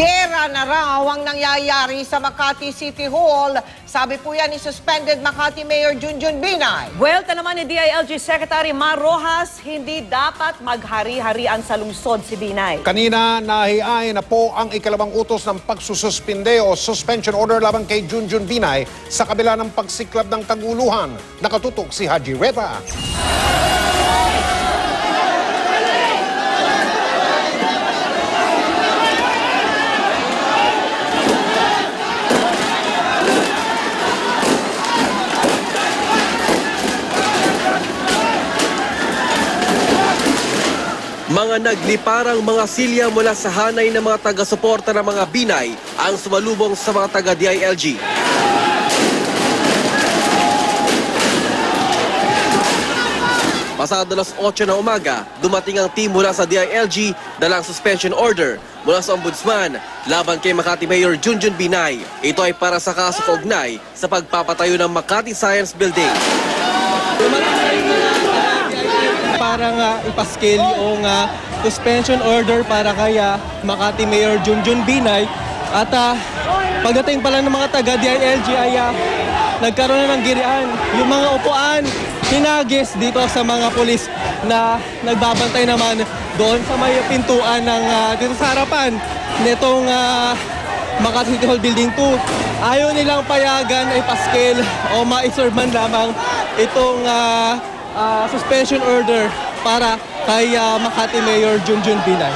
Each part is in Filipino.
Gera na raw ang nangyayari sa Makati City Hall. Sabi po yan ni suspended Makati Mayor Junjun Binay. Buwelta naman ni DILG Secretary Mar Rojas, hindi dapat maghari-harian sa lungsod si Binay. Kanina nahiay na po ang ikalawang utos ng pagsususpinde o suspension order laban kay Junjun Binay sa kabila ng pagsiklab ng kaguluhan. Nakatutok si Haji Reta. Mga nagliparang mga silya mula sa hanay ng mga taga-suporta ng mga Binay ang sumalubong sa mga taga-DILG. Pasado alas 8 ng umaga, dumating ang team mula sa DILG dalang suspension order mula sa Ombudsman laban kay Makati Mayor Junjun Binay. Ito ay para sa kaso kaugnay sa pagpapatayo ng Makati Science Building. Parang ipaskil yung suspension order para kay Makati Mayor Junjun Binay. At pagdating pala ng mga taga-DILG ay nagkaroon na ng girian. Yung mga upuan, hinagis dito sa mga pulis na nagbabantay naman doon sa may pintuan ng dito sa harapan nitong Makati City Hall Building 2. Ayaw nilang payagan na ipaskil o ma-serve man lamang itong suspension order para kay Makati Mayor Junjun Binay.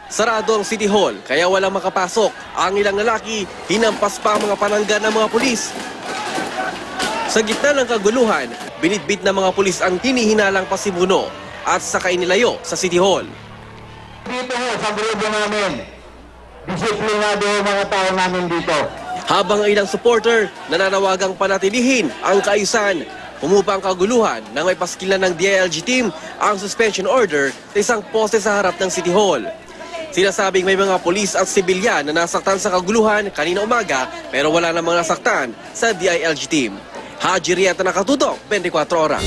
Sarado ang City Hall kaya walang makapasok. Ang ilang lalaki, hinampas pa ang mga panangga ng mga pulis. Sa gitna ng kaguluhan, binitbit ng mga pulis ang hinihinalang pasimuno at saka inilayo sa City Hall. Dito ho, sa grupo namin, disiplinado ang mga tao namin dito. Habang ang ilang supporter nananawagang panatilihin ang kaayusan, humupa ang kaguluhan nang may paskilan ng DILG team ang suspension order sa isang poste sa harap ng City Hall. Sinasabing may mga pulis at sibilyan na nasaktan sa kaguluhan kanina umaga pero wala namang nasaktan sa DILG team. Haji Rieta, nakatutok, 24 oras.